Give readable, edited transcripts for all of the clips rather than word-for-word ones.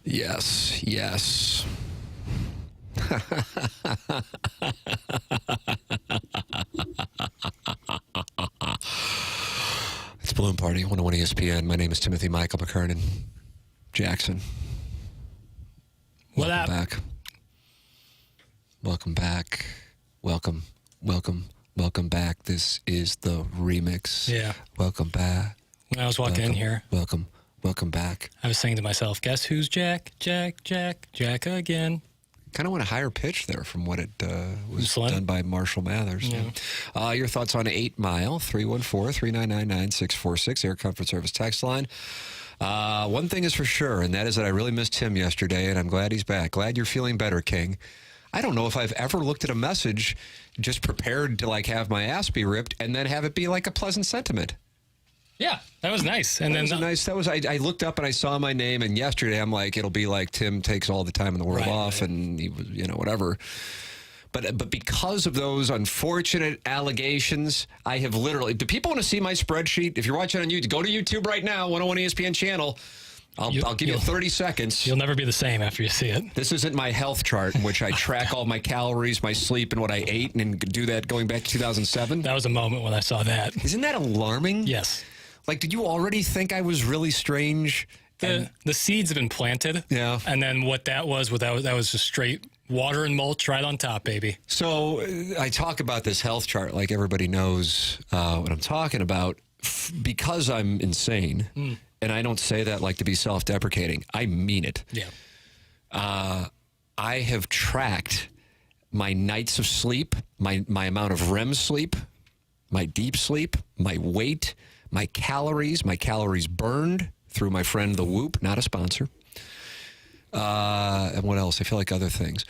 Yes, yes. It's Balloon Party, 101 ESPN. My name is Timothy Michael McKernan. Jackson. What up? Back. Welcome back. Welcome back. This is the remix. Yeah. Welcome back. When I was walking in here, Welcome back. I was saying to myself, guess who's Jack? Jack again. Kind of went a higher pitch there from what it was Slim? done by Marshall Mathers. Yeah. Your thoughts on 8 Mile, 314-399-9646, Air Comfort Service text line. One thing is for sure, and that is that I really missed Tim yesterday, and I'm glad he's back. Glad you're feeling better, King. I don't know if I've ever looked at a message just prepared to like have my ass be ripped and then have it be like a pleasant sentiment. Yeah, that was nice. And I looked up and I saw my name, and yesterday I'm like, it'll be like Tim takes all the time in the world off, and he was, whatever. But because of those unfortunate allegations, I have literally. Do people want to see my spreadsheet? If you're watching on YouTube, go to YouTube right now, 101 ESPN channel. I'll give you 30 seconds. You'll never be the same after you see it. This isn't my health chart in which I track all my calories, my sleep, and what I ate, and do that going back to 2007. That was a moment when I saw that. Isn't that alarming? Yes. Like, did you already think I was really strange? The seeds have been planted. Yeah. And then what that was just straight water and mulch right on top, baby. So I talk about this health chart like everybody knows what I'm talking about because I'm insane. And I don't say that like to be self-deprecating. I mean it. Yeah. I have tracked my nights of sleep, my amount of REM sleep, my deep sleep, my weight, my calories burned through my friend The Whoop, not a sponsor. And what else? I feel like other things.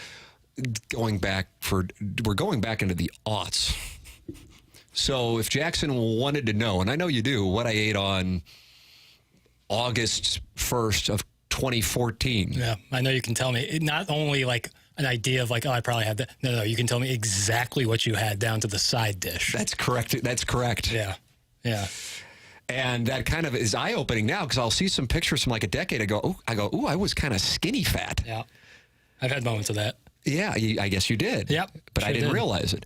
We're going back into the aughts. So if Jackson wanted to know, and I know you do, what I ate on August 1st of 2014. Yeah, I know you can tell me. Not only like an idea of like, oh, I probably had that. No, you can tell me exactly what you had down to the side dish. That's correct. Yeah. And that kind of is eye-opening now because I'll see some pictures from like a decade ago. I was kind of skinny fat. Yeah. I've had moments of that. Yeah, I guess you did. Yep. But sure I didn't did. realize it.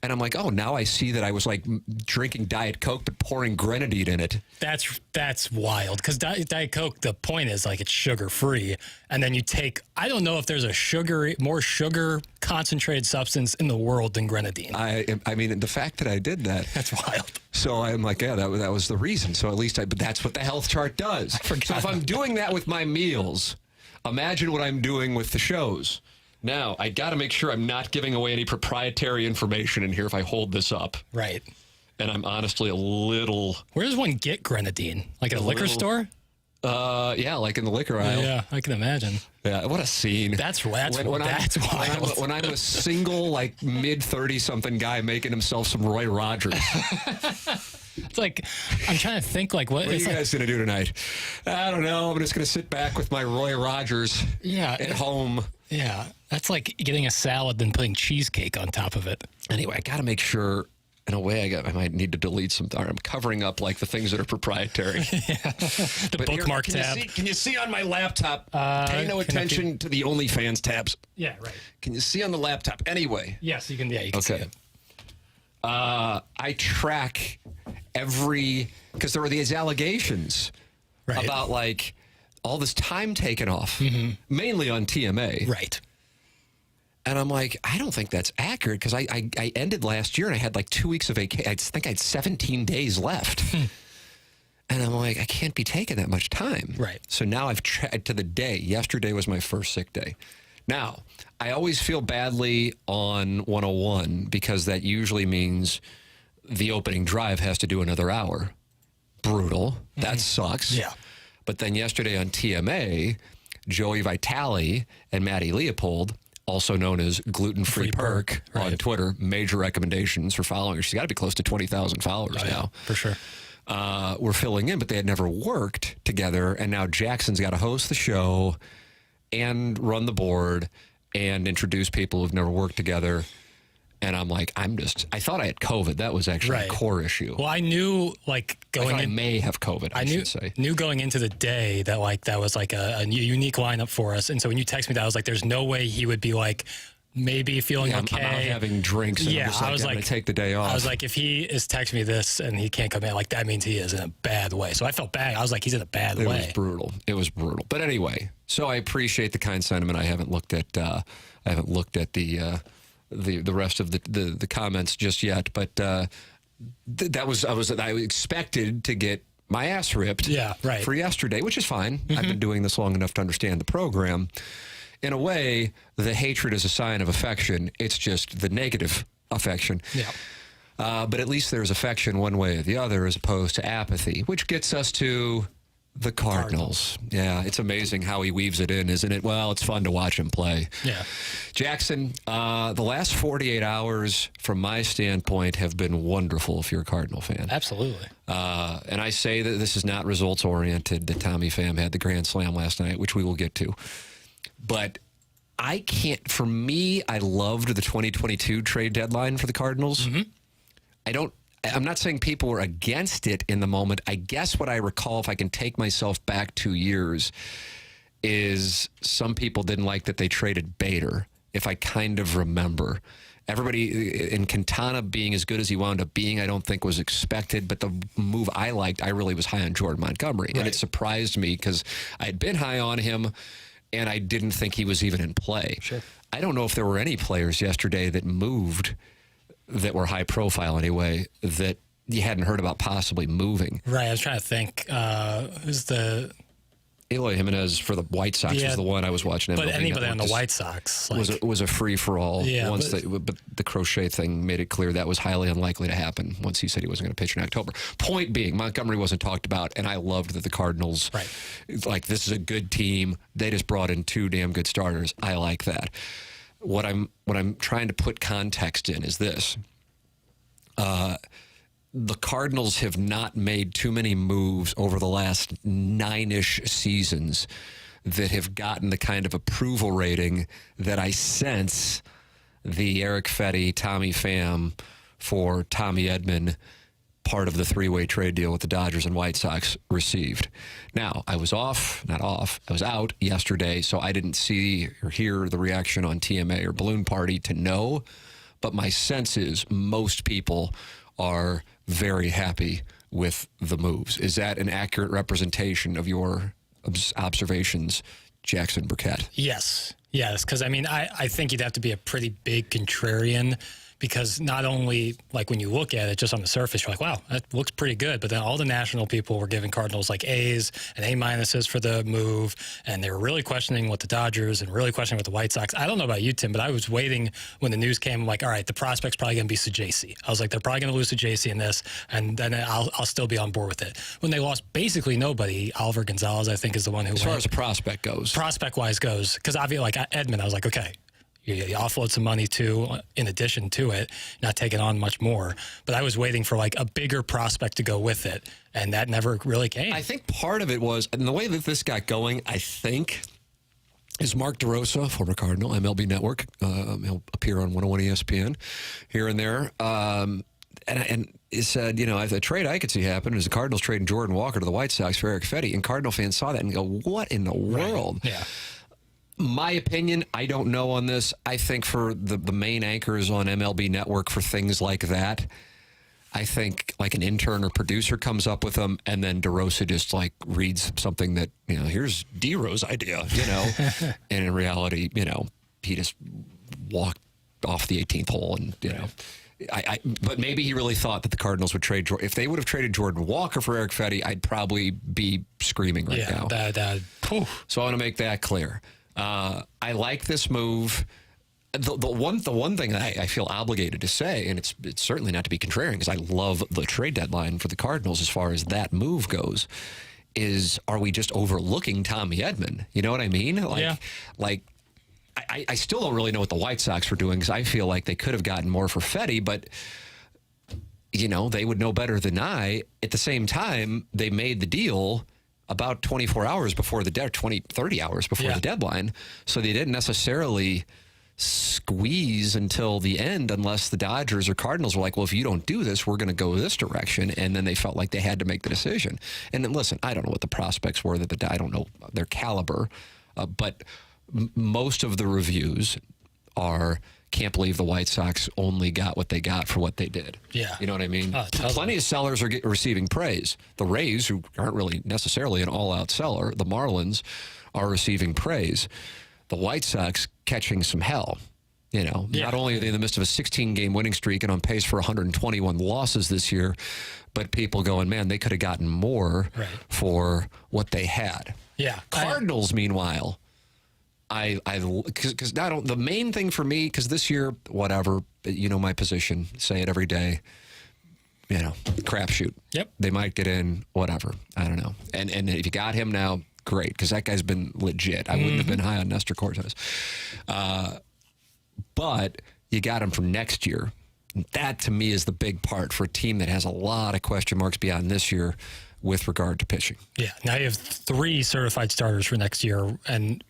And I'm like, oh, now I see that I was like drinking Diet Coke but pouring grenadine in it. That's wild because Diet Coke, the point is like it's sugar-free. And then you take, I don't know if there's a more sugar concentrated substance in the world than grenadine. I mean, the fact that I did that. That's wild. So I'm like, yeah, that was the reason. So at least but that's what the health chart does. So if I'm doing that with my meals, imagine what I'm doing with the shows. Now, I got to make sure I'm not giving away any proprietary information in here if I hold this up. Right. And I'm honestly a little... Where does one get grenadine? Like at a liquor store? Yeah, like in the liquor aisle. Yeah, I can imagine. Yeah, what a scene. That's wild. When I'm a single, like, mid-30-something guy making himself some Roy Rogers. It's like, I'm trying to think, like, what are you guys going to do tonight? I don't know. I'm just going to sit back with my Roy Rogers at home. Yeah, that's like getting a salad and putting cheesecake on top of it. Anyway, I got to make sure... In a way, I might need to delete some. I'm covering up like the things that are proprietary. The bookmark tab. Can you see on my laptop? Pay no attention to the OnlyFans tabs. Yeah, right. Can you see on the laptop? Anyway. Yes, you can. Yeah, you can see it. I track because there were these allegations about like all this time taken off, mainly on TMA. Right. And I'm like, I don't think that's accurate because I ended last year and I had like 2 weeks of vacation. I think I had 17 days left. And I'm like, I can't be taking that much time. Right. So now I've tried to the day. Yesterday was my first sick day. Now, I always feel badly on 101 because that usually means the opening drive has to do another hour. Brutal. That sucks. Yeah. But then yesterday on TMA, Joey Vitale and Maddie Leopold, also known as Gluten-Free Perk on Twitter, major recommendations for following her. She's got to be close to 20,000 followers now. Yeah, for sure. We're filling in, but they had never worked together, and now Jackson's got to host the show and run the board and introduce people who've never worked together. And I'm like, I thought I had COVID. That was actually a core issue. Well, I knew I may have COVID, I should say. Knew going into the day that that was a unique lineup for us. And so when you text me that, I was like, there's no way he would be maybe feeling okay. I'm out having drinks. And I'm going to take the day off. I was like, if he is texting me this and he can't come in, that means he is in a bad way. So I felt bad. I was like, he's in a bad way. It was brutal. But anyway, so I appreciate the kind sentiment. I haven't looked at the rest of the comments just yet, but I expected to get my ass ripped for yesterday, which is fine. Mm-hmm. I've been doing this long enough to understand the program. In a way, the hatred is a sign of affection. It's just the negative affection. Yeah. But at least there's affection one way or the other as opposed to apathy, which gets us to the Cardinals. Yeah, it's amazing how he weaves it in, isn't it? Well, it's fun to watch him play. Yeah. Jackson, the last 48 hours, from my standpoint, have been wonderful if you're a Cardinal fan. Absolutely. And I say that this is not results-oriented, that Tommy Pham had the grand slam last night, which we will get to. But I can't, for me, I loved the 2022 trade deadline for the Cardinals. Mm-hmm. I'm not saying people were against it in the moment. I guess what I recall, if I can take myself back 2 years, is some people didn't like that they traded Bader, if I kind of remember. Everybody in Quintana being as good as he wound up being, I don't think was expected. But the move I liked, I really was high on Jordan Montgomery. Right. And it surprised me because I had been high on him, and I didn't think he was even in play. Sure. I don't know if there were any players yesterday that moved that were high profile anyway, that you hadn't heard about possibly moving. Right. I was trying to think. Who's the... Eloy Jimenez for the White Sox was the one I was watching. But anybody on the White Sox. Was a free-for-all. Yeah, but the Crochet thing made it clear that was highly unlikely to happen once he said he wasn't going to pitch in October. Point being, Montgomery wasn't talked about, and I loved that the Cardinals, this is a good team. They just brought in 2 damn good starters. I like that. What I'm trying to put context in is this. The Cardinals have not made too many moves over the last 9-ish seasons that have gotten the kind of approval rating that I sense the Eric Fetty, Tommy Pham for Tommy Edman part of the 3-way trade deal with the Dodgers and White Sox received. Now, I was I was out yesterday, so I didn't see or hear the reaction on TMA or Balloon Party to know, but my sense is most people are very happy with the moves. Is that an accurate representation of your observations, Jackson Burkett? Yes, because I think you'd have to be a pretty big contrarian, because not only when you look at it just on the surface, you're like, wow, that looks pretty good. But then all the national people were giving Cardinals A's and A- for the move. And they were really questioning what the Dodgers and really questioning what the White Sox. I don't know about you, Tim, but I was waiting when the news came. I'm like, all right, the prospect's probably going to be Sajaci. I was like, they're probably going to lose Sajaci in this. And then I'll still be on board with it. When they lost basically nobody, Oliver Gonzalez, I think, is the one who as far as a prospect goes. Prospect-wise goes. Because I feel like Edman, I was like, okay, you offload some money too, in addition to it, not taking on much more. But I was waiting for a bigger prospect to go with it, and that never really came. I think part of it was, and the way that this got going, I think, is Mark DeRosa, former Cardinal, MLB Network. He'll appear on 101 ESPN here and there. And he said, the trade I could see happen is the Cardinals trading Jordan Walker to the White Sox for Eric Fetty. And Cardinal fans saw that and go, what in the world? Yeah. My opinion, I don't know on this. I think for the main anchors on MLB Network for things like that, I think an intern or producer comes up with them, and then DeRosa just reads something that, here's D-Rose idea, and in reality, he just walked off the 18th hole and, but maybe he really thought that the Cardinals would trade Jordan. If they would have traded Jordan Walker for Eric Fetty, I'd probably be screaming right now. So I want to make that clear. I like this move. The one thing I feel obligated to say, and it's certainly not to be contrarian, because I love the trade deadline for the Cardinals as far as that move goes, is are we just overlooking Tommy Edman? You know what I mean? I still don't really know what the White Sox were doing, because I feel like they could have gotten more for Fetty, but they would know better than I. At the same time, they made the deal about 24 hours before the 30 hours before the deadline. So they didn't necessarily squeeze until the end unless the Dodgers or Cardinals were like, well, if you don't do this, we're going to go this direction. And then they felt like they had to make the decision. And then, listen, I don't know what the prospects were. I don't know their caliber. But most of the reviews are, can't believe the White Sox only got what they got for what they did. Yeah. You know what I mean? Totally. Plenty of sellers are receiving praise. The Rays, who aren't really necessarily an all-out seller, the Marlins are receiving praise. The White Sox catching some hell. Not only are they in the midst of a 16-game winning streak and on pace for 121 losses this year, but people going, man, they could have gotten more for what they had. Yeah. Cardinals, meanwhile, because the main thing for me, because this year, whatever, my position, say it every day, crapshoot. Yep. They might get in, whatever. I don't know. And if you got him now, great, because that guy's been legit. I wouldn't have been high on Nestor Cortez. But you got him for next year. That, to me, is the big part for a team that has a lot of question marks beyond this year with regard to pitching. Yeah. Now you have 3 certified starters for next year, and,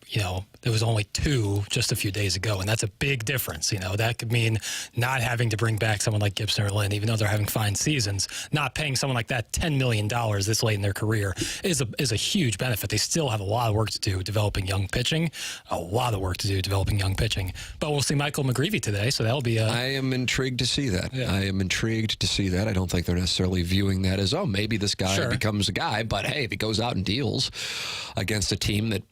there was only 2 just a few days ago, and that's a big difference. That could mean not having to bring back someone like Gibson or Lynn, even though they're having fine seasons. Not paying someone like that $10 million this late in their career is a huge benefit. They still have a lot of work to do developing young pitching, but we'll see Michael McGreevy today, so that'll be I am intrigued to see that. Yeah. I am intrigued to see that. I don't think they're necessarily viewing that as, maybe this guy becomes a guy, but hey, if he goes out and deals against a team that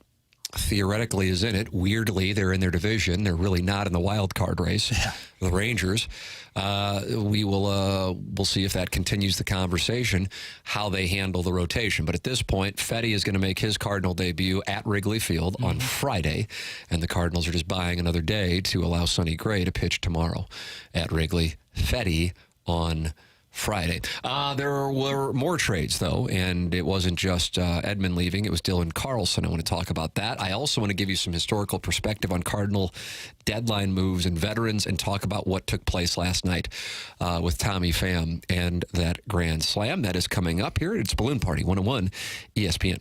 theoretically is in it. Weirdly, they're in their division. They're really not in the wild card race. Yeah. The Rangers. We'll see if that continues the conversation, how they handle the rotation. But at this point, Fetty is going to make his Cardinal debut at Wrigley Field on Friday, and the Cardinals are just buying another day to allow Sonny Gray to pitch tomorrow at Wrigley. Fetty on Friday. There were more trades, though, and it wasn't just Edman leaving. It was Dylan Carlson. I want to talk about that. I also want to give you some historical perspective on Cardinal deadline moves and veterans and talk about what took place last night with Tommy Pham and that Grand Slam. That is coming up here. It's Balloon Party 101 ESPN.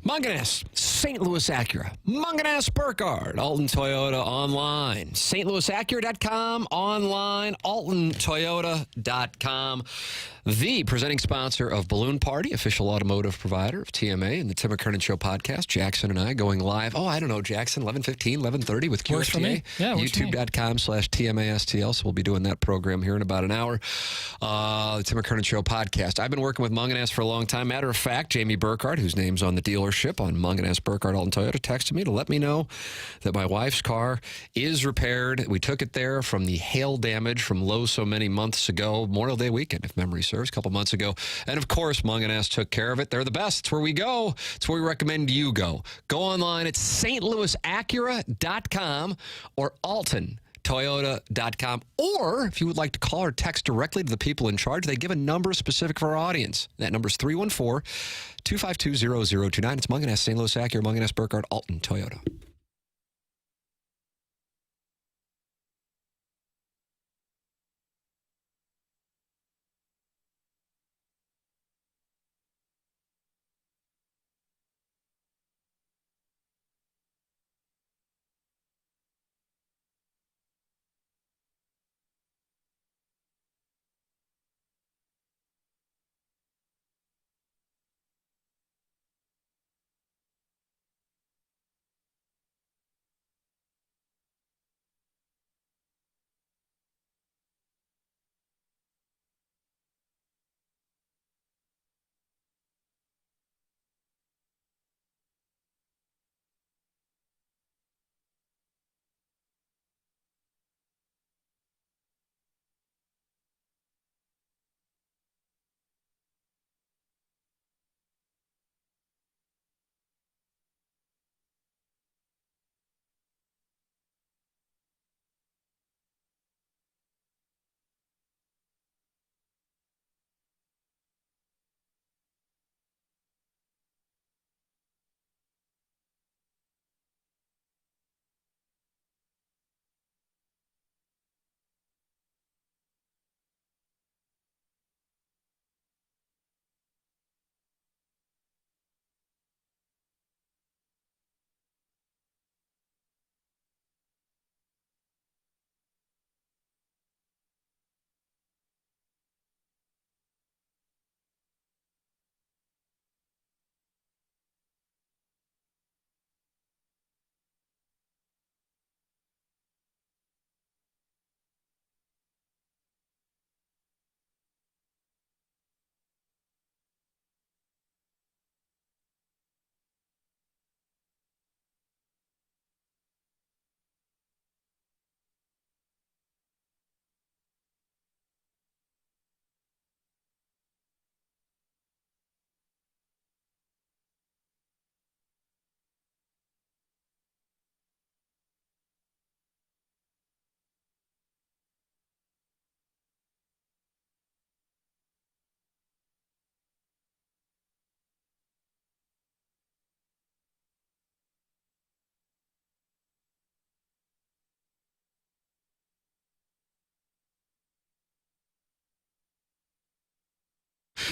Munganess, St. Louis Acura, Munganess Burkhardt, Alton Toyota online, stlouisacura.com online, altontoyota.com. The presenting sponsor of Balloon Party, official automotive provider of TMA and the Tim McKernan Show podcast. Jackson and I going live, Jackson, 11:15, 11:30 with QFTA. Works for me. Yeah, YouTube.com/TMASTL. So we'll be doing that program here in about an hour. The Tim McKernan Show podcast. I've been working with Munganess for a long time. Matter of fact, Jamie Burkhardt, whose name's on the dealership on Munganess Burkhardt Alton Toyota, texted me to let me know that my wife's car is repaired. We took it there from the hail damage from Lowe's so many months ago, Memorial Day weekend, if memory serves, a couple months ago. And of course, Munganess took care of it. They're the best. It's where we go. It's where we recommend you go. Go online at stlouisacura.com or altontoyota.com. Or if you would like to call or text directly to the people in charge, they give a number specific for our audience. That number is 314-252-0029. It's Munganess, St. Louis Acura, Munganess, Burkhardt, Alton Toyota.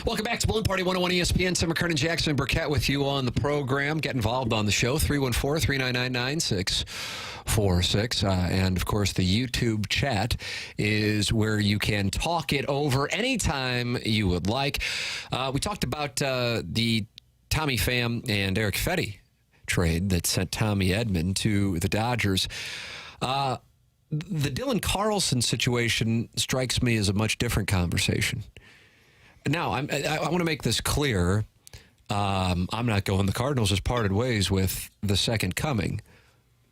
Welcome back to Balloon Party 101 ESPN. Tim McKernan, Jackson Burkett with you on the program. Get involved on the show, 314-399-9646. And, of course, the YouTube chat is where you can talk it over anytime you would like. We talked about the Tommy Pham and Eric Fetty trade that sent Tommy Edman to the Dodgers. The Dylan Carlson situation strikes me as a much different conversation. Now, I want to make this clear. I'm not going the Cardinals has parted ways with the second coming.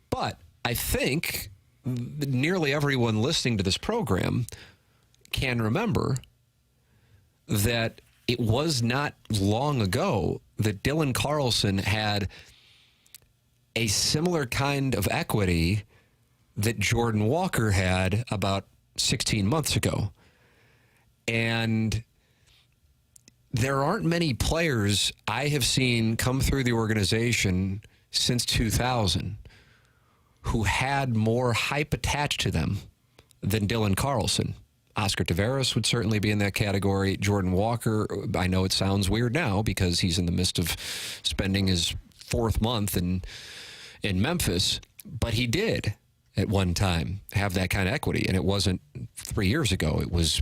But I think nearly everyone listening to this program can remember that it was not long ago that Dylan Carlson had a similar kind of equity that Jordan Walker had about 16 months ago. And there aren't many players I have seen come through the organization since 2000 who had more hype attached to them than Dylan Carlson. Oscar Taveras would certainly be in that category. Jordan Walker, I know it sounds weird now because he's in the midst of spending his fourth month in Memphis, but he did at one time have that kind of equity, and it wasn't 3 years ago. It was,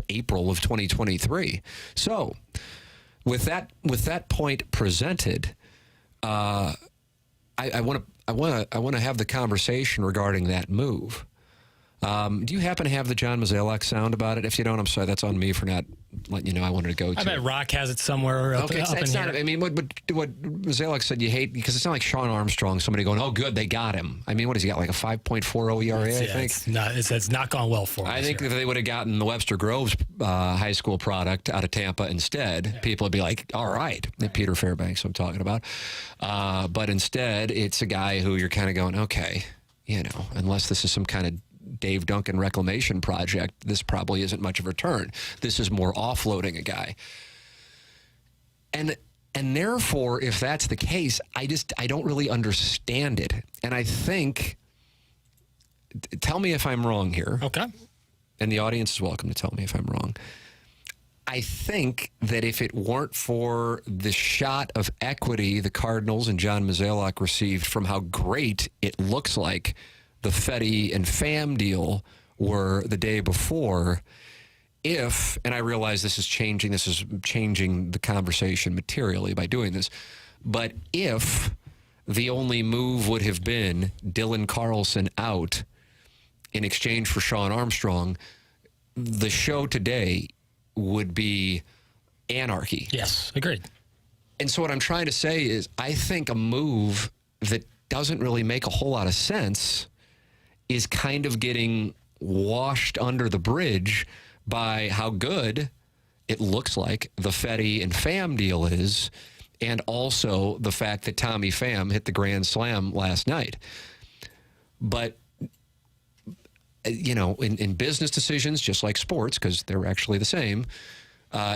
April of 2023. So, with that point presented, I want to have the conversation regarding that move. Do you happen to have the John Mozeliak sound about it? If you don't, I'm sorry. That's on me for not letting you know I wanted to go to. I bet Rock has it somewhere up, okay, up it's in not, here. I mean, what Mozeliak said you hate, because it's not like Sean Armstrong, somebody going, oh, good, they got him. I mean, what has he got, like a 5.40 ERA, I think? It's not gone well for him. I think if they would have gotten the Webster Groves high school product out of Tampa instead, people would be like, all right. Peter Fairbanks I'm talking about. But instead, it's a guy who you're kind of going, okay, unless this is some kind of Dave Duncan reclamation project, this probably isn't much of a return. This is more offloading a guy. And therefore, if that's the case, I don't really understand it. And I think, tell me if I'm wrong here. Okay. And the audience is welcome to tell me if I'm wrong. I think that if it weren't for the shot of equity the Cardinals and John Mozeliak received from how great it looks like the Fetty and Pham deal were the day before, and I realize this is changing the conversation materially by doing this, but if the only move would have been Dylan Carlson out in exchange for Sean Armstrong, the show today would be anarchy. Yes, agreed. And so what I'm trying to say is I think a move that doesn't really make a whole lot of sense is kind of getting washed under the bridge by how good it looks like the Fetty and Pham deal is, and also the fact that Tommy Pham hit the grand slam last night. But, in business decisions, just like sports, because they're actually the same,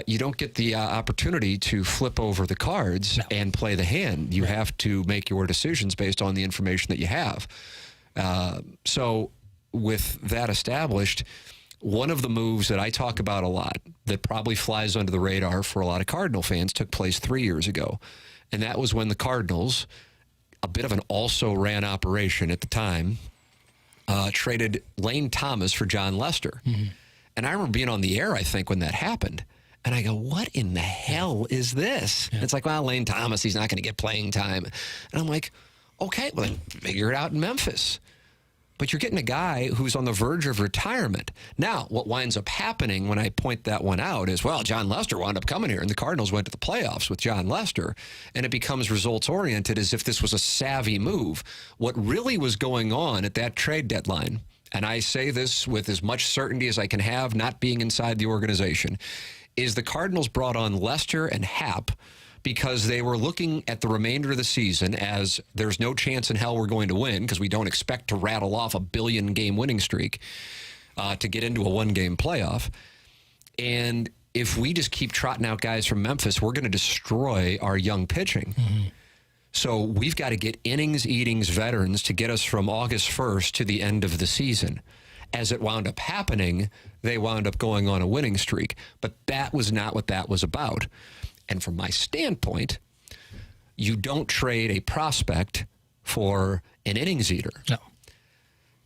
you don't get the opportunity to flip over the cards and play the hand. You have to make your decisions based on the information that you have. So with that established, one of the moves that I talk about a lot that probably flies under the radar for a lot of Cardinal fans took place 3 years ago. And that was when the Cardinals, a bit of an also-ran operation at the time, traded Lane Thomas for John Lester. Mm-hmm. And I remember being on the air, I think, when that happened. And I go, what in the hell is this? Yeah. It's like, well, Lane Thomas, he's not going to get playing time. And I'm like, okay, well, then figure it out in Memphis. But you're getting a guy who's on the verge of retirement. Now, what winds up happening when I point that one out is, well, John Lester wound up coming here, and the Cardinals went to the playoffs with John Lester, and it becomes results-oriented as if this was a savvy move. What really was going on at that trade deadline, and I say this with as much certainty as I can have, not being inside the organization, is the Cardinals brought on Lester and Happ because they were looking at the remainder of the season as there's no chance in hell we're going to win because we don't expect to rattle off a 1 billion-game winning streak to get into a one-game playoff. And if we just keep trotting out guys from Memphis, we're going to destroy our young pitching. Mm-hmm. So we've got to get innings-eatings veterans to get us from August 1st to the end of the season. as it wound up happening, they wound up going on a winning streak. But that was not what that was about. And from my standpoint, you don't trade a prospect for an innings eater. No.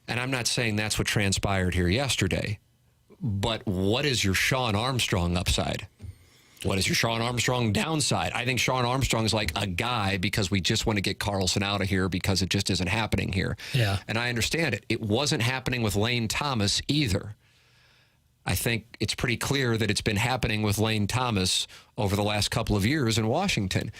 And I'm not saying that's what transpired here yesterday. But what is your Sean Armstrong upside? What is your Sean Armstrong downside? I think Sean Armstrong's like a guy because we just want to get Carlson out of here because it just isn't happening here. Yeah. And I understand it. It wasn't happening with Lane Thomas either. I think it's pretty clear that it's been happening with Lane Thomas over the last couple of years in Washington.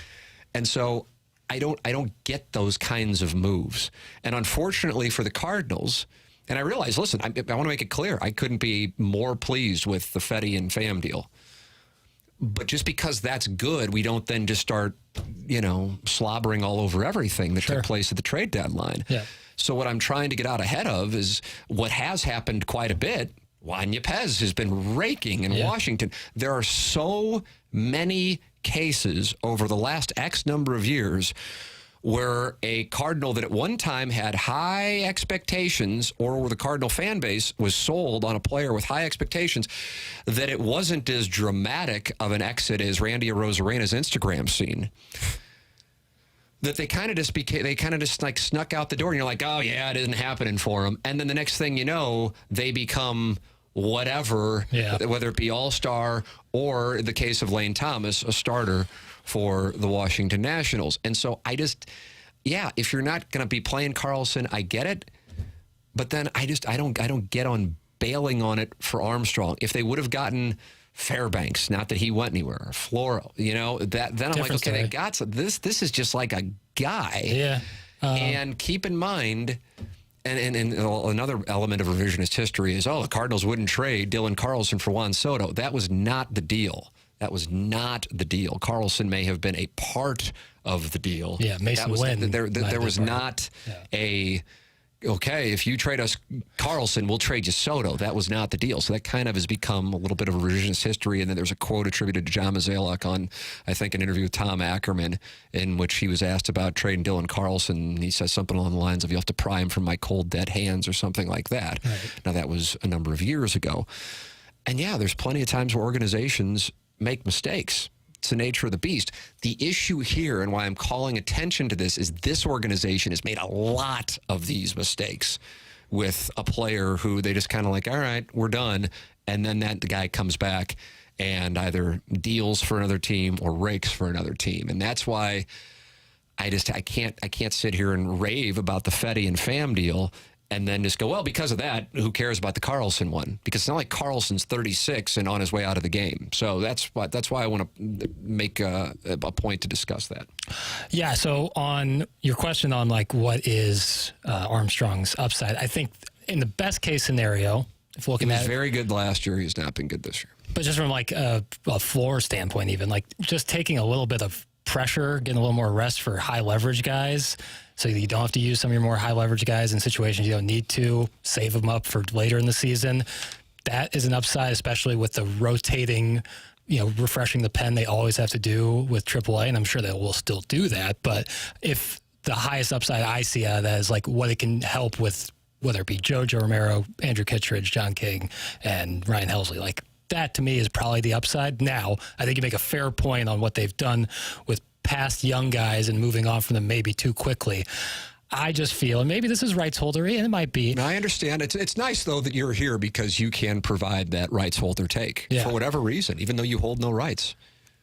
And so I don't get those kinds of moves. And unfortunately for the Cardinals, and I realize, listen, I want to make it clear, I couldn't be more pleased with the Fetty and Pham deal. But just because that's good, we don't then just start, slobbering all over everything that took place at the trade deadline. Yeah. So what I'm trying to get out ahead of is what has happened quite a bit. Juan Yepez has been raking in Washington. There are so many cases over the last X number of years where a Cardinal that at one time had high expectations, or where the Cardinal fan base was sold on a player with high expectations, that it wasn't as dramatic of an exit as Randy Arozarena's Instagram scene. That they kind of just like snuck out the door, and you're like, oh yeah, it isn't happening for them. And then the next thing you know, they become whatever, whether it be all-star or, in the case of Lane Thomas, a starter for the Washington Nationals. And so if you're not going to be playing Carlson, I get it. But then I don't get on bailing on it for Armstrong. If they would have gotten Fairbanks, not that he went anywhere, or Floro, then I'm Different like, okay, story. they got some, this is just like a guy. Yeah. And keep in mind, and another element of revisionist history is, the Cardinals wouldn't trade Dylan Carlson for Juan Soto. That was not the deal. That was not the deal. Carlson may have been a part of the deal. Yeah, Mason Wynn. There was not okay, if you trade us Carlson, we'll trade you Soto. That was not the deal. So that kind of has become a little bit of a revisionist history. And then there's a quote attributed to John Mozeliak on, I think, an interview with Tom Ackerman, in which he was asked about trading Dylan Carlson. He says something along the lines of, you have to pry him from my cold, dead hands, or something like that. Right. Now, that was a number of years ago. And there's plenty of times where organizations make mistakes. It's the nature of the beast. The issue here, and why I'm calling attention to this, is this organization has made a lot of these mistakes with a player who they just kind of like, all right, we're done. And then the guy comes back and either deals for another team or rakes for another team. And that's why I can't sit here and rave about the Fetty and Pham deal and then just go, well, because of that, who cares about the Carlson one? Because it's not like Carlson's 36 and on his way out of the game. So that's why I want to make a point to discuss that. Yeah, so on your question on like what is Armstrong's upside, I think in the best case scenario, if looking at, he was very good last year, he's not been good this year. But just from like a floor standpoint, even like just taking a little bit of pressure, getting a little more rest for high leverage guys, so you don't have to use some of your more high leverage guys in situations you don't need to, save them up for later in the season. That is an upside, especially with the rotating, refreshing the pen they always have to do with AAA, and I'm sure they will still do that. But if the highest upside I see out of that is like what it can help with, whether it be Joe Romero, Andrew Kittredge, John King, and Ryan Helsley, like that to me is probably the upside. Now, I think you make a fair point on what they've done with past young guys and moving on from them maybe too quickly. I just feel, and maybe this is rights holdery, and it might be. I understand. It's nice, though, that you're here because you can provide that rights holder take for whatever reason, even though you hold no rights.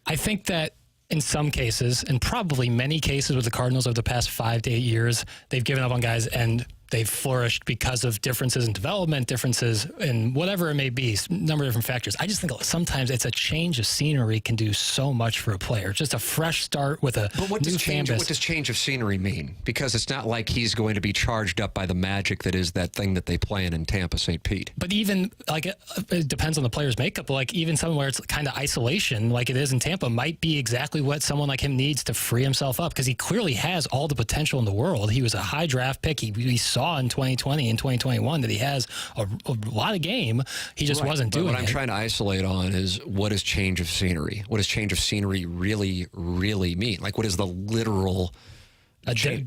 I think that in some cases, and probably many cases with the Cardinals over the past 5 to 8 years, they've given up on guys and they've flourished because of differences in development, differences in whatever it may be, a number of different factors. I just think sometimes it's a change of scenery can do so much for a player. Just a fresh start with a new fan base. What does change of scenery mean? Because it's not like he's going to be charged up by the magic that is that thing that they play in Tampa, St. Pete. But even, like, it depends on the player's makeup, but like even somewhere it's kind of isolation, like it is in Tampa, might be exactly what someone like him needs to free himself up, because he clearly has all the potential in the world. He was a high draft pick. We saw in 2020 and 2021 that he has a lot of game. He just wasn't doing it. What I'm trying to isolate on is, what is change of scenery? What does change of scenery really, really mean? Like, what is the literal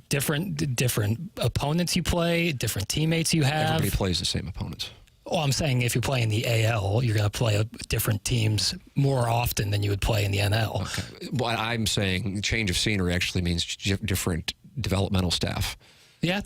different opponents you play, different teammates you have. Everybody plays the same opponents. Well, I'm saying if you play in the AL, you're going to play different teams more often than you would play in the NL. Okay. Well, I'm saying change of scenery actually means different developmental staff. Yeah,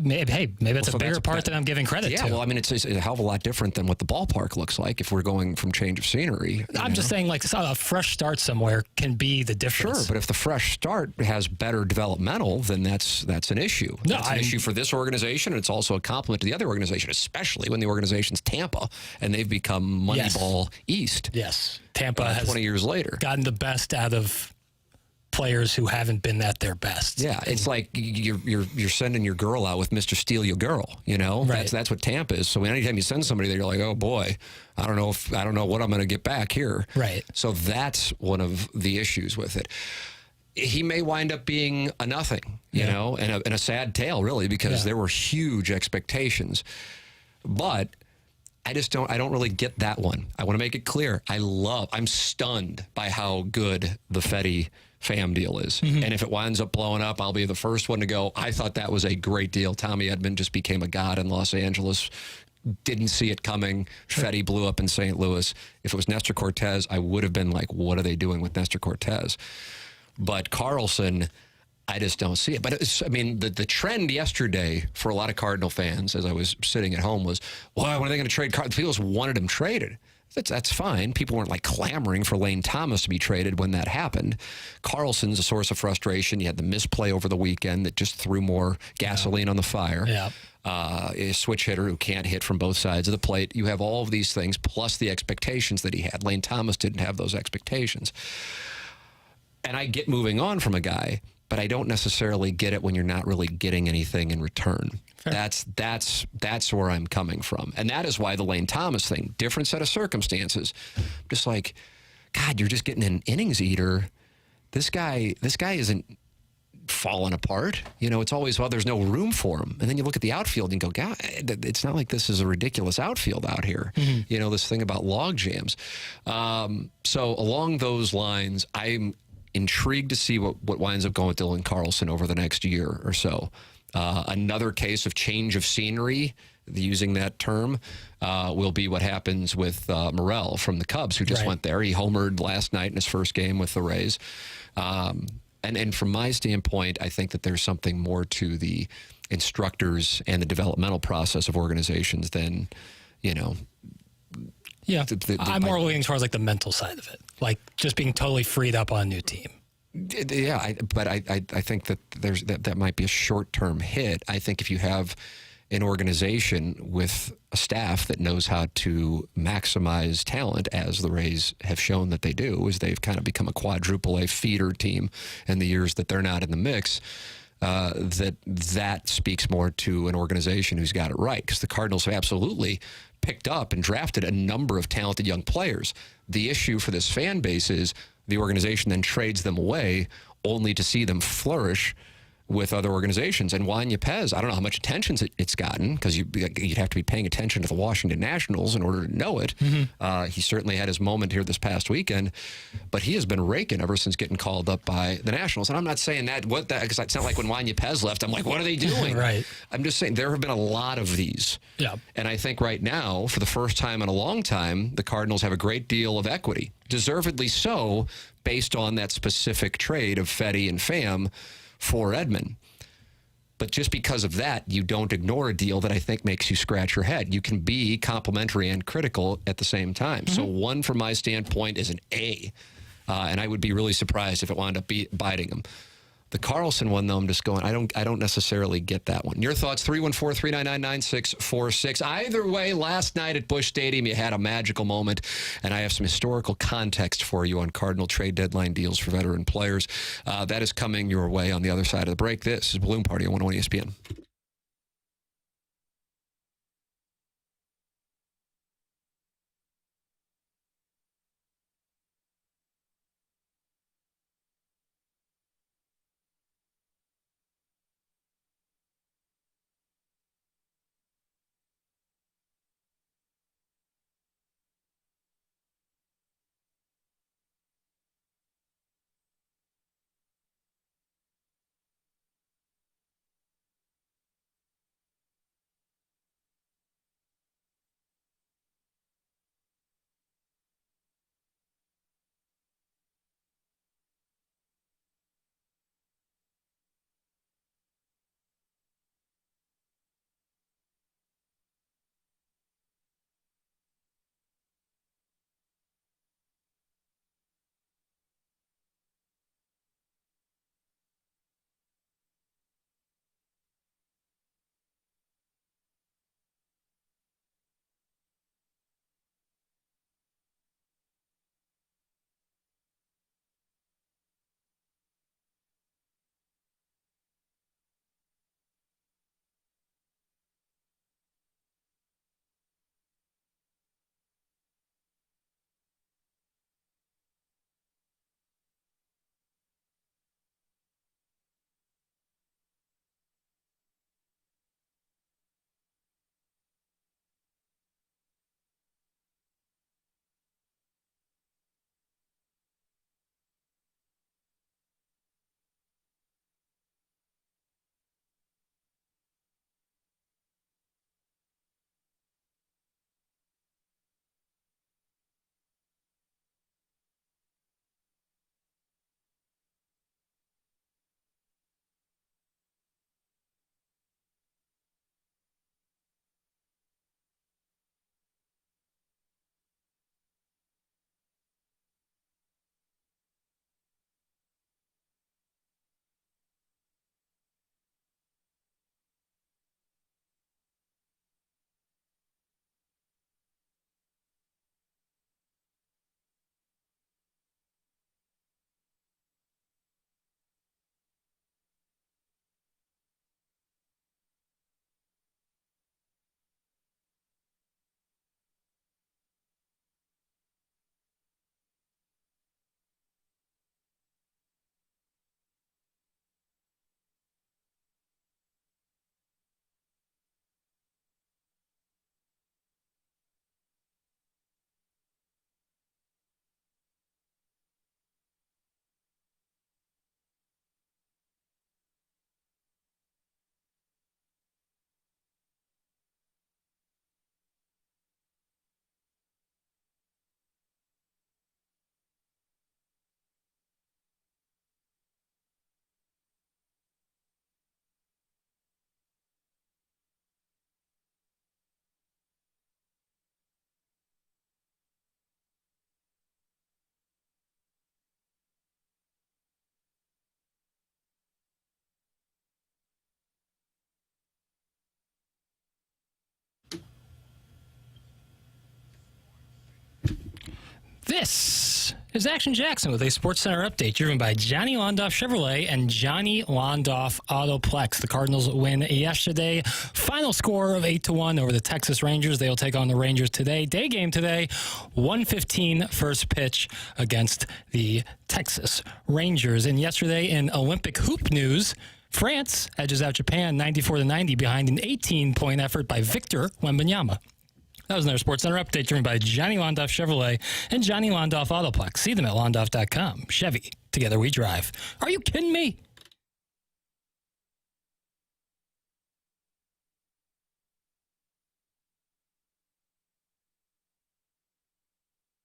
maybe that's a bigger part than I'm giving credit to. Yeah, well, I mean, it's a hell of a lot different than what the ballpark looks like if we're going from change of scenery. I'm just saying, like, a fresh start somewhere can be the difference. Sure, but if the fresh start has better developmental, then that's an issue. No, that's an issue for this organization, and it's also a compliment to the other organization, especially when the organization's Tampa, and they've become Moneyball East. Yes, Tampa has 20 years later gotten the best out of players who haven't been at their best. Yeah, it's like you're sending your girl out with Mr. Steal Your Girl, you know? Right. That's what Tampa is. So anytime you send somebody there, you're like, oh boy, I don't know what I'm going to get back here. Right. So that's one of the issues with it. He may wind up being a nothing, you know, and a sad tale, really, because there were huge expectations. But I don't really get that one. I want to make it clear. I'm stunned by how good the Pham deal is. Mm-hmm. And if it winds up blowing up, I'll be the first one to go, I thought that was a great deal. Tommy Edman just became a god in Los Angeles. Didn't see it coming. Sure. Fetty blew up in St. Louis. If it was Nestor Cortez, I would have been like, what are they doing with Nestor Cortez? But Carlson, I just don't see it. But the trend yesterday for a lot of Cardinal fans, as I was sitting at home, was, well, when are they going to trade Carlson? People just wanted him traded. That's fine. People weren't like clamoring for Lane Thomas to be traded when that happened. Carlson's a source of frustration. You had the misplay over the weekend that just threw more gasoline on the fire. Yeah. A switch hitter who can't hit from both sides of the plate. You have all of these things plus the expectations that he had. Lane Thomas didn't have those expectations. And I get moving on from a guy, but I don't necessarily get it when you're not really getting anything in return. Fair. That's where I'm coming from. And that is why the Lane Thomas thing, different set of circumstances. Just like, God, you're just getting an innings eater. This guy isn't falling apart. You know, it's always, well, there's no room for him. And then you look at the outfield and go, God, it's not like this is a ridiculous outfield out here. Mm-hmm. You know, this thing about log jams. So along those lines, I'm intrigued to see what winds up going with Dylan Carlson over the next year or so. Another case of change of scenery, using that term, will be what happens with Morel from the Cubs, who just went there. He homered last night in his first game with the Rays. And from my standpoint, I think that there's something more to the instructors and the developmental process of organizations than, you know. Yeah, I'm more leaning towards like the mental side of it, like just being totally freed up on a new team. Yeah, but I think that that might be a short-term hit. I think if you have an organization with a staff that knows how to maximize talent, as the Rays have shown that they do, is they've kind of become a quadruple A feeder team in the years that they're not in the mix. That speaks more to an organization who's got it right, because the Cardinals have absolutely picked up and drafted a number of talented young players. The issue for this fan base is the organization then trades them away only to see them flourish with other organizations. And Juan Yepez, I don't know how much attention it's gotten, because you'd have to be paying attention to the Washington Nationals in order to know it. Mm-hmm. He certainly had his moment here this past weekend, but he has been raking ever since getting called up by the Nationals. And I'm not saying because it's not like when Juan Yepez left, I'm like, what are they doing? Right. I'm just saying there have been a lot of these. Yeah. And I think right now, for the first time in a long time, the Cardinals have a great deal of equity, deservedly so, based on that specific trade of Fetty and Pham for Edman. But just because of that, you don't ignore a deal that I think makes you scratch your head. You can be complimentary and critical at the same time. Mm-hmm. So one, from my standpoint, is an A. And I would be really surprised if it wound up biting him. The Carlson one, though, I'm just going, I don't necessarily get that one. Your thoughts, 314-399-9646. Either way, last night at Busch Stadium, you had a magical moment, and I have some historical context for you on Cardinal trade deadline deals for veteran players. That is coming your way on the other side of the break. This is Balloon Party on 101 ESPN. This is Action Jackson with a SportsCenter update driven by Johnny Londoff Chevrolet and Johnny Londoff Autoplex. The Cardinals win yesterday. Final score of 8-1 over the Texas Rangers. They'll take on the Rangers today. Day game today, 1:15 first pitch against the Texas Rangers. And yesterday in Olympic hoop news, France edges out Japan 94-90 behind an 18-point effort by Victor Wembanyama. That was another SportsCenter update driven by Johnny Londoff Chevrolet and Johnny Londoff Autoplex. See them at londoff.com. Chevy, together we drive. Are you kidding me?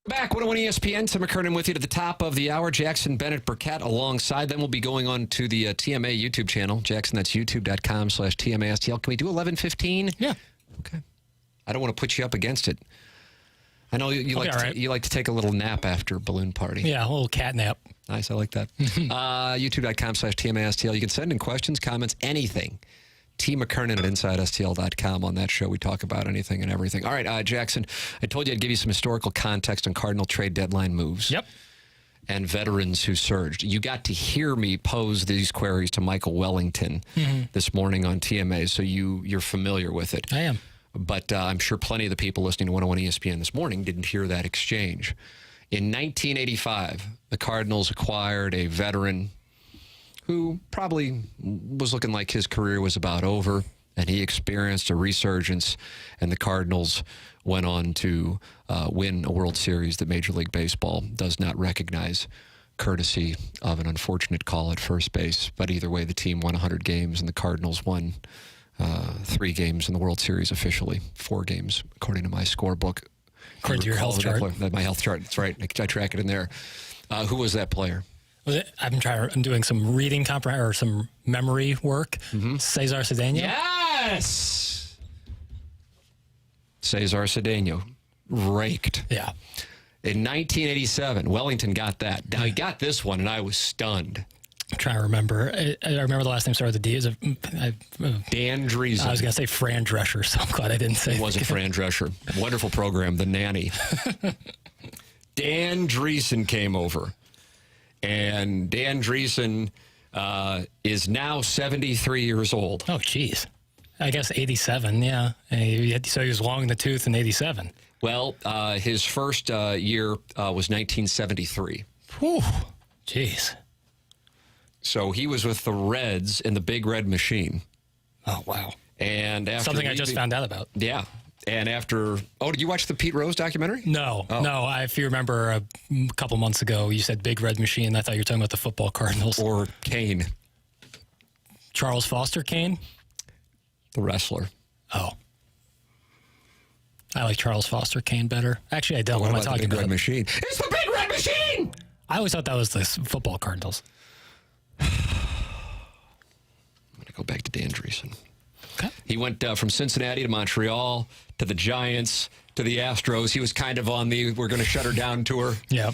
Back, 101 ESPN. Tim McKernan with you to the top of the hour. Jackson, Bennett, Burkett alongside them. We'll be going on to the TMA YouTube channel. Jackson, that's youtube.com/TMASTL. Can we do 11:15? Yeah. Okay. I don't want to put you up against it. I know you like to take a little nap after balloon party. Yeah, a little cat nap. Nice, I like that. YouTube.com/TMASTL. You can send in questions, comments, anything. T. McKernan at InsideSTL.com. On that show, we talk about anything and everything. All right, Jackson, I told you I'd give you some historical context on Cardinal trade deadline moves. Yep. And veterans who surged. You got to hear me pose these queries to Michael Wellington this morning on TMA, so you're familiar with it. I am. But I'm sure plenty of the people listening to 101 ESPN this morning didn't hear that exchange. In 1985, the Cardinals acquired a veteran who probably was looking like his career was about over, and he experienced a resurgence, and the Cardinals went on to win a World Series that Major League Baseball does not recognize, courtesy of an unfortunate call at first base. But either way, the team won 100 games, and the Cardinals won 3 games in the World Series officially, 4 games, according to my scorebook. According to your health chart. My health chart, that's right. I track it in there. Who was that player? I'm doing some reading or some memory work. Cesar Cedeno. Yes! Cesar Cedeno. Raked. Yeah. In 1987, Wellington got that. Now, he got this one, and I was stunned. I'm trying to remember. I remember the last name started with a D. Dan Driesen. I was going to say Fran Drescher, so I'm glad I didn't say it. Wasn't Fran Drescher. Wonderful program, The Nanny. Dan Driesen came over. And Dan Driesen is now 73 years old. Oh, geez. I guess 87, yeah. So he was long in the tooth in 87. Well, his first year was 1973. Whew. Jeez. So he was with the Reds in the Big Red Machine. Oh, wow. And after something I just found out about. Yeah. And after... Oh, did you watch the Pete Rose documentary? No. Oh. No. If you remember a couple months ago, you said Big Red Machine. I thought you were talking about the football Cardinals. Or Kane. Charles Foster Kane? The wrestler. Oh. I like Charles Foster Kane better. Actually, I don't. What am I talking about? The Big Red Machine. It's the Big Red Machine! I always thought that was the football Cardinals. I'm going to go back to Dan Driesen. Okay. He went from Cincinnati to Montreal to the Giants to the Astros. He was kind of on the we're going to shut her down tour. Yeah.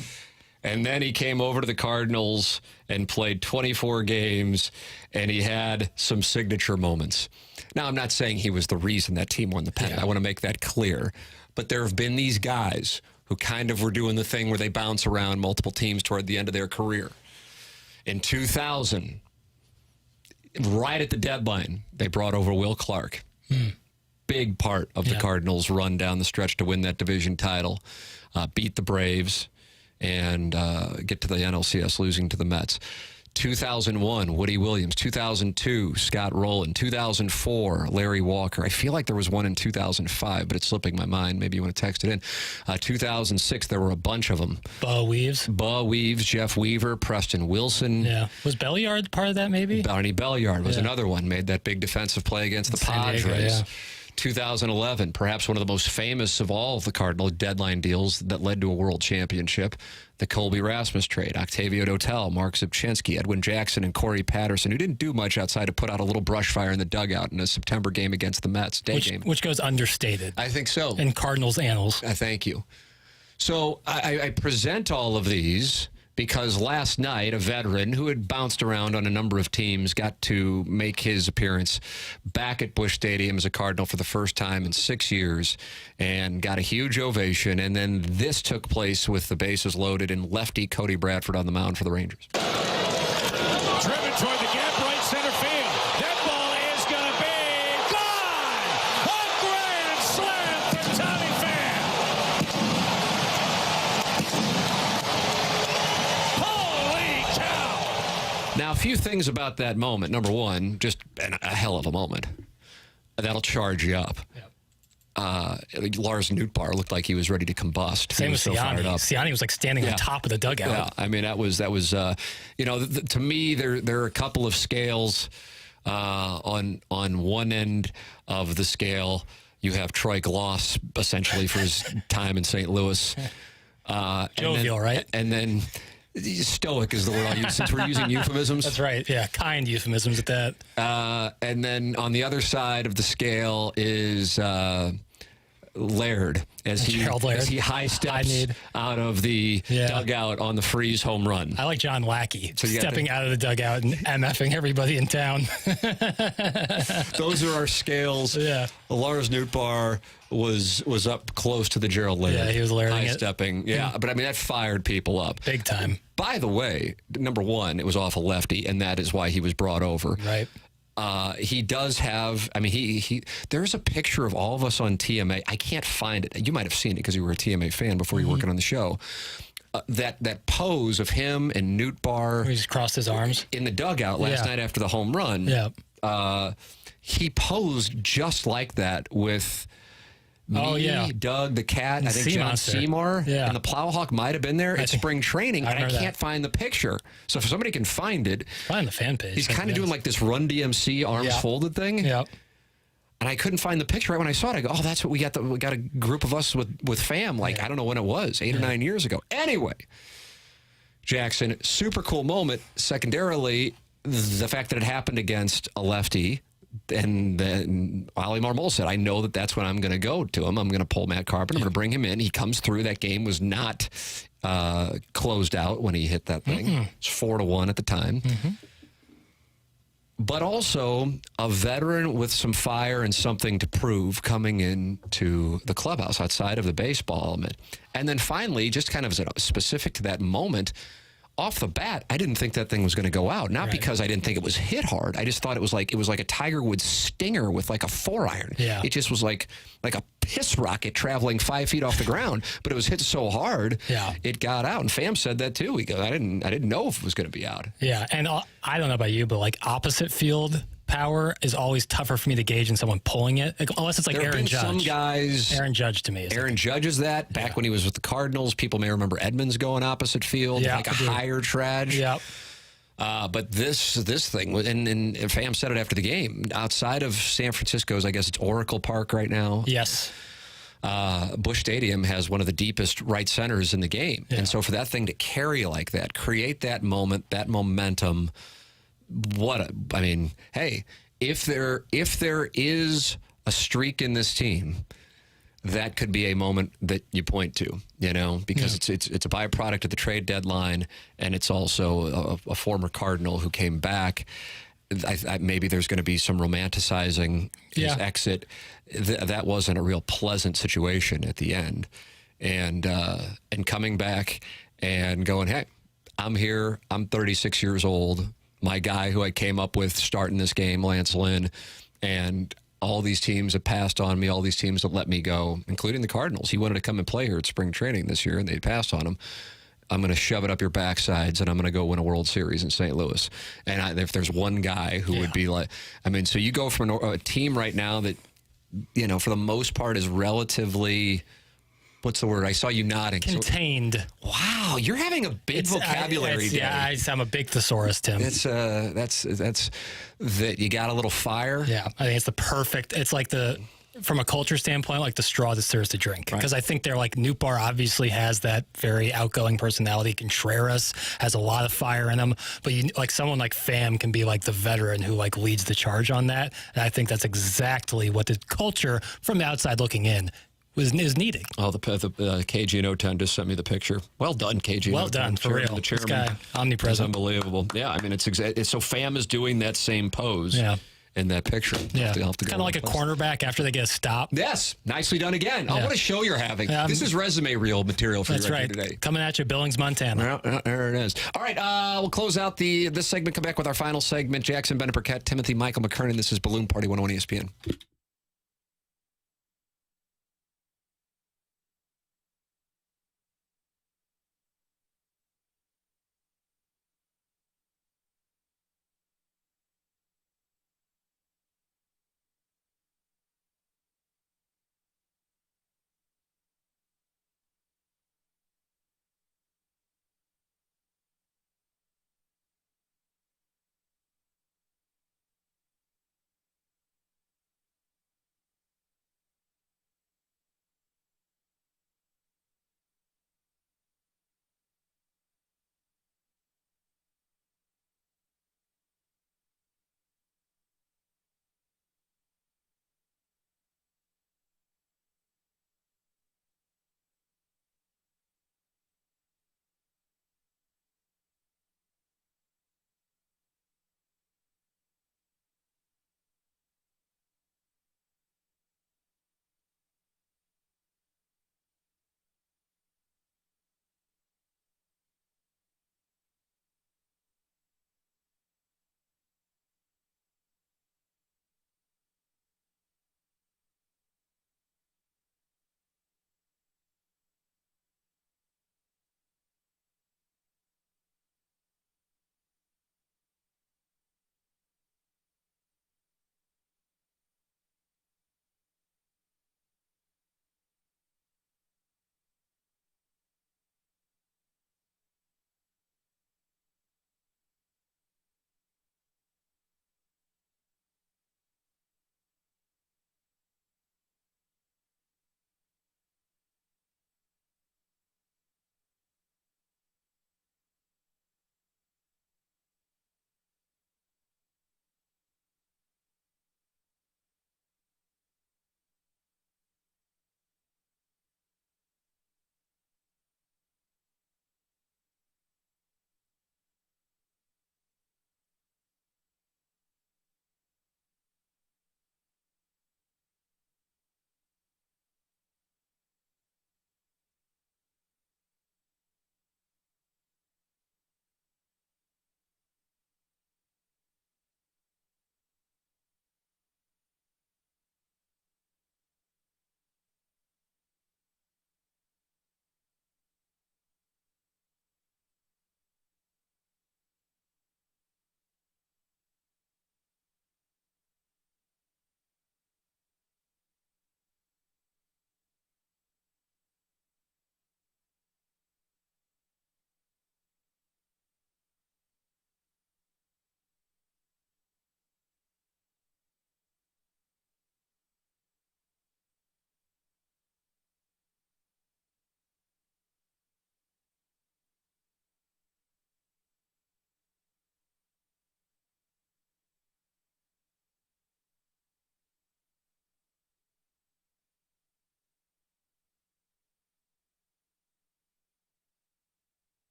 And then he came over to the Cardinals and played 24 games, and he had some signature moments. Now, I'm not saying he was the reason that team won the pennant. Yeah. I want to make that clear. But there have been these guys who kind of were doing the thing where they bounce around multiple teams toward the end of their career. In 2000, right at the deadline, they brought over Will Clark. Big part of the Cardinals' run down the stretch to win that division title, beat the Braves, and get to the NLCS, losing to the Mets. 2001, Woody Williams. 2002, Scott Rowland. 2004, Larry Walker. I feel like there was one in 2005, but it's slipping my mind. Maybe you want to text it in. 2006, there were a bunch of them. Bo Weaves, Jeff Weaver, Preston Wilson. Yeah. Was Belliard part of that, maybe? Barney Belliard was another one. Made that big defensive play against the Padres. Diego, 2011, perhaps one of the most famous of all of the Cardinal deadline deals that led to a world championship, the Colby Rasmus trade. Octavio Dotel, Mark Zubchinski, Edwin Jackson, and Corey Patterson, who didn't do much outside to put out a little brush fire in the dugout in a September game against the Mets, game. Which goes understated. I think so. In Cardinals annals. Thank you. So I present all of these because last night a veteran who had bounced around on a number of teams got to make his appearance back at Busch Stadium as a Cardinal for the first time in 6 years and got a huge ovation. And then this took place with the bases loaded and lefty Cody Bradford on the mound for the Rangers. Driven toward the gap, right center field. That ball is going to be gone! A grand slam for Tommy Pham! Holy cow! Now, a few things about that moment. Number one, just a hell of a moment. That'll charge you up. Yep. Lars Nootbaar looked like he was ready to combust. Same with Siani. Siani was like standing on top of the dugout. Yeah, I mean, that was you know, to me, there are a couple of scales. On one end of the scale, you have Troy Gloss, essentially, for his time in St. Louis. Jovial, right? And then stoic is the word I'll use since we're using euphemisms. That's right. Yeah, kind euphemisms at that. And then on the other side of the scale is Laird as he high steps out of the dugout on the Freeze home run. I like John Lackey stepping out of the dugout and MFing everybody in town. Those are our scales. Yeah. Lars Nootbaar was up close to the Gerald Laird. Yeah, he was Lairding high stepping. Yeah, but I mean that fired people up big time. By the way, number one, it was off a lefty, and that is why he was brought over. Right. He does have, I mean, there's a picture of all of us on TMA. I can't find it. You might have seen it because you were a TMA fan before you were working on the show. That pose of him and Nootbaar. He just crossed his arms. In the dugout last night after the home run. Yeah. He posed just like that with me, Doug, the cat, I think John Seymour, and the Plowhawk might have been there at spring training, and I can't find the picture. So if somebody can find it. Find the fan page. He's kind of doing like this Run DMC arms folded thing. Yeah. And I couldn't find the picture right when I saw it. I go, oh, that's what we got. We got a group of us with Pham, like, I don't know when it was, 8 or 9 years ago. Anyway, Jackson, super cool moment. Secondarily, the fact that it happened against a lefty. And then Ollie Marmol said, I know that's when I'm going to go to him. I'm going to pull Matt Carpenter. I'm going to bring him in. He comes through. That game was not closed out when he hit that thing. It's 4-1 at the time. But also a veteran with some fire and something to prove coming into the clubhouse outside of the baseball element. And then finally, just kind of as specific to that moment, off the bat, I didn't think that thing was going to go out. Not because I didn't think it was hit hard. I just thought it was like a Tiger Woods stinger with like a 4-iron. Yeah. It just was like a piss rocket traveling 5 feet off the ground. But it was hit so hard, it got out. And Pham said that too. He goes, I didn't know if it was going to be out. Yeah, and I don't know about you, but like opposite field power is always tougher for me to gauge in someone pulling it, unless it's like Aaron Judge. Some guys, Aaron Judge to me. Aaron Judge is that. Back when he was with the Cardinals, people may remember Edmonds going opposite field, like a higher trage. Yep. But this thing, and Pham said it after the game, outside of San Francisco's, I guess it's Oracle Park right now. Yes. Busch Stadium has one of the deepest right centers in the game. And so for that thing to carry like that, create that moment, that momentum, hey, if there is a streak in this team, that could be a moment that you point to, because it's a byproduct of the trade deadline, and it's also a former Cardinal who came back. Maybe there's going to be some romanticizing his exit. That wasn't a real pleasant situation at the end, and coming back and going, hey, I'm here. I'm 36 years old. My guy who I came up with starting this game, Lance Lynn, and all these teams have passed on me, all these teams that let me go, including the Cardinals. He wanted to come and play here at spring training this year, and they passed on him. I'm going to shove it up your backsides, and I'm going to go win a World Series in St. Louis. And if there's one guy who would be like, so you go from a team right now that, for the most part is relatively... What's the word? I saw you nodding. Contained. Wow, you're having a big vocabulary day. Yeah, I'm a big thesaurus, Tim. That's that you got a little fire. Yeah, I think it's the perfect. It's like from a culture standpoint, like the straw that stirs the drink. Because I think they're like Nootbaar obviously has that very outgoing personality. Contreras has a lot of fire in him, but like someone like Pham can be like the veteran who like leads the charge on that. And I think that's exactly what the culture from the outside looking in is needing. Oh, the KG and 010 just sent me the picture. Well done, KG. Well done, for real. The chairman. This guy, omnipresent. It's unbelievable. Yeah, I mean, so Pham is doing that same pose in that picture. Yeah, kind of like a cornerback after they get a stop. Yes, nicely done again. Oh, what a show you're having. This is resume reel material for you right here today. Coming at you, Billings, Montana. There it is. All right, we'll close out this segment, come back with our final segment. Jackson, Bennett, Burkett, Timothy, Michael McKernan. This is Balloon Party 101 ESPN.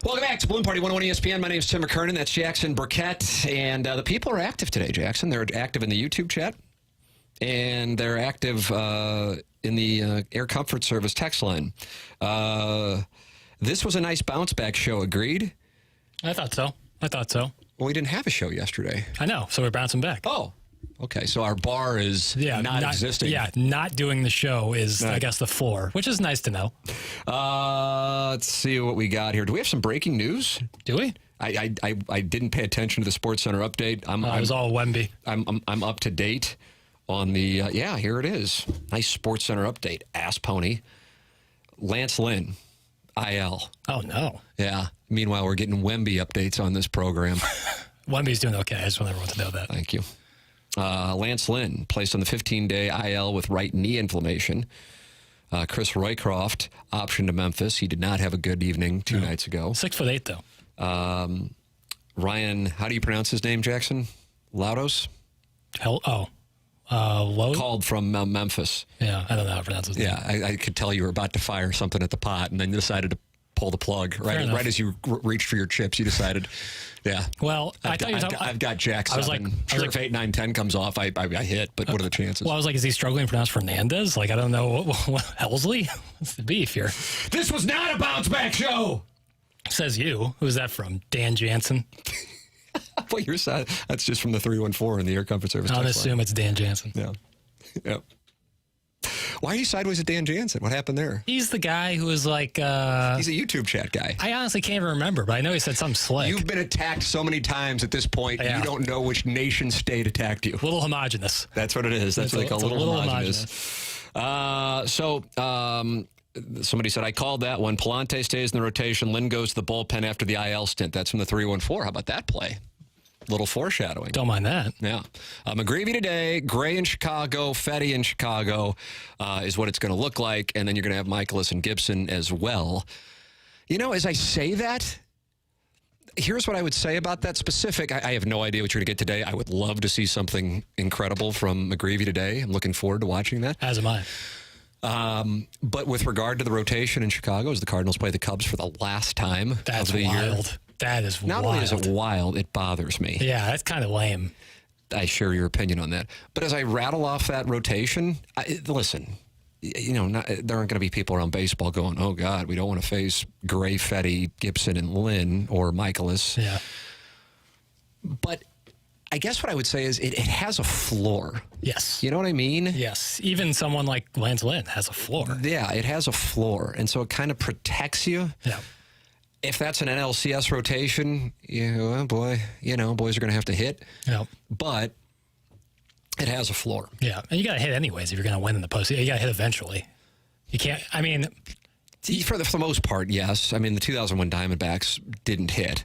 Welcome back to Balloon Party 101 ESPN. My name is Tim McKernan. That's Jackson Burkett. And the people are active today, Jackson. They're active in the YouTube chat. And they're active in the Air Comfort Service text line. This was a nice bounce-back show. Agreed? I thought so. Well, we didn't have a show yesterday. I know, so we're bouncing back. Oh, okay. So our bar is not existing. Yeah, not doing the show is, I guess, the floor, which is nice to know. Let's see what we got here. Do we have some breaking news? Do we? I didn't pay attention to the Sports Center update. It was all Wemby. I'm up to date on the here it is. Nice Sports Center update. Ass pony. Lance Lynn, IL. Oh no. Yeah. Meanwhile, we're getting Wemby updates on this program. Wemby's doing okay. I just want everyone to know that. Thank you. Lance Lynn placed on the 15-day IL with right knee inflammation. Chris Roycroft optioned to Memphis. He did not have a good evening two nights ago. 6'8" though. Ryan, how do you pronounce his name, Jackson? Laudos? Lowe? Called from Memphis. Yeah, I don't know how to pronounce his name. Yeah, I could tell you were about to fire something at the pot, and then you decided to pull the plug. Right as you reached for your chips, you decided, yeah. Well, I've got Jack 7. If 8, 9, 10 comes off, I hit, but what are the chances? Well, I was like, is he struggling to pronounce Fernandez? Like, I don't know. What Helsley? What's the beef here? This was not a bounce-back show! Says you. Who's that from? Dan Jansen? Well, that's just from the 314 in the Air Comfort Service. I'll assume it's Dan Jansen. Yeah. Yep. Why are you sideways at Dan Jansen? What happened there? He's the guy who was like... He's a YouTube chat guy. I honestly can't even remember, but I know he said something slick. You've been attacked so many times at this point, yeah. You don't know which nation state attacked you. Little homogenous. That's what it is. That's what they call a little homogenous. Somebody said, I called that one. Palante stays in the rotation. Lynn goes to the bullpen after the IL stint. That's from the 314. How about that play? Little foreshadowing. Don't mind that. Yeah. McGreevy today, Gray in Chicago, Fetty in Chicago is what it's going to look like. And then you're going to have Michaelis and Gibson as well. You know, as I say that, here's what I would say about that specific. I have no idea what you're going to get today. I would love to see something incredible from McGreevy today. I'm looking forward to watching that. As am I. But with regard to the rotation in Chicago, as the Cardinals play the Cubs for the last time of the year. That is wild. Not only is it wild, it bothers me. Yeah, that's kind of lame. I share your opinion on that. But as I rattle off that rotation, listen, there aren't going to be people around baseball going, oh, God, we don't want to face Gray, Fetty, Gibson, and Lynn or Michaelis. Yeah. But I guess what I would say is it has a floor. Yes. You know what I mean? Yes. Even someone like Lance Lynn has a floor. Yeah, it has a floor. And so it kind of protects you. Yeah. If that's an NLCS rotation, boys are going to have to hit. Yeah. But it has a floor. Yeah. And you got to hit anyways if you're going to win in the postseason. You got to hit eventually. You can't, For the most part, yes. I mean, the 2001 Diamondbacks didn't hit.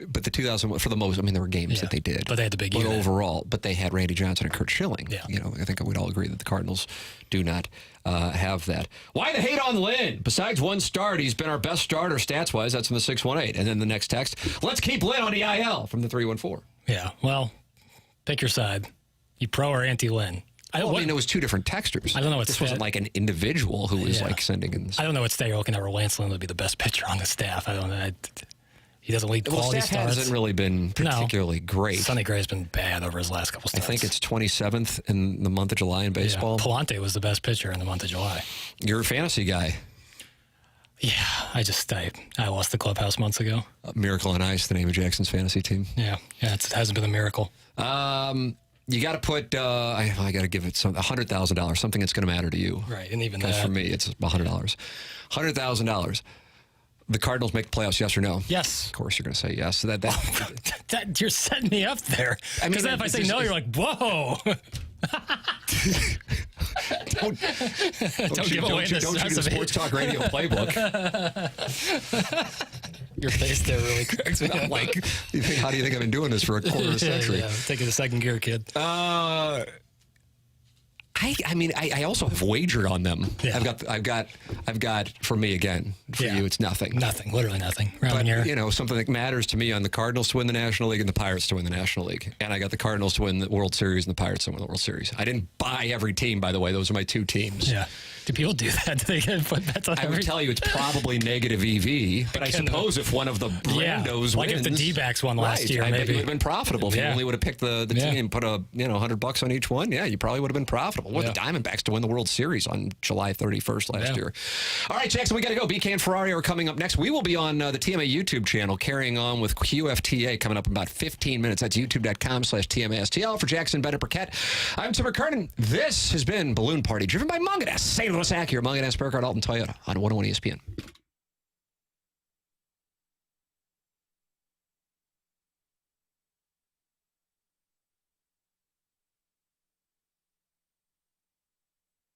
But the 2000, for the most, there were games that they did. But they had the big year. But overall, they had Randy Johnson and Kurt Schilling. Yeah. I think we'd all agree that the Cardinals do not have that. Why the hate on Lynn? Besides one start, he's been our best starter stats-wise. That's from the 618. And then the next text, let's keep Lynn on the IL from the 314. Yeah, well, pick your side. You pro or anti-Lynn? It was two different texters. I don't know what this wasn't like an individual who was sending in. I don't know what stat you're looking at where Lance Lynn would be the best pitcher on the staff. I don't know. He doesn't lead quality starts. Hasn't really been particularly great. Sonny Gray's been bad over his last couple starts. I think it's 27th in the month of July in baseball. Yeah. Palante was the best pitcher in the month of July. You're a fantasy guy. Yeah, I lost the clubhouse months ago. Miracle on Ice, the name of Jackson's fantasy team. Yeah, it hasn't been a miracle. You got to put, I got to give it $100,000, something that's going to matter to you. Right, and even that. Because for me, it's $100. $100,000. The Cardinals make the playoffs, yes or no? Yes. Of course, you're going to say yes. So that you're setting me up there. Because then if I say no, you're like, whoa. don't give away the Sports Talk Radio playbook. Your face there really cracks me up. Like, how do you think I've been doing this for a quarter of a century? Yeah, taking the second gear, kid. I I mean, I also have wagered on them. Yeah. I've got for me again. For you, it's nothing. Nothing, literally nothing. But, something that matters to me on the Cardinals to win the National League and the Pirates to win the National League. And I got the Cardinals to win the World Series and the Pirates to win the World Series. I didn't buy every team, by the way. Those are my two teams. Yeah. Do people do that? Do they put bets on I would tell you it's probably negative EV, but I suppose if one of the randos like wins, if the D-backs won last year, I bet maybe. you would have been profitable. If you only would have picked the team and put $100 on each one, you probably would have been profitable. With the Diamondbacks to win the World Series on July 31st last year. All right, Jackson, we got to go. BK and Ferrari are coming up next. We will be on the TMA YouTube channel carrying on with QFTA coming up in about 15 minutes. That's youtube.com/TMASTL. For Jackson Bennett Burkett, I'm Tim McKernan. This has been Balloon Party, driven by Munganess, St. Louis Acura, Munganess, Burkhardt, Alton Toyota on 101 ESPN.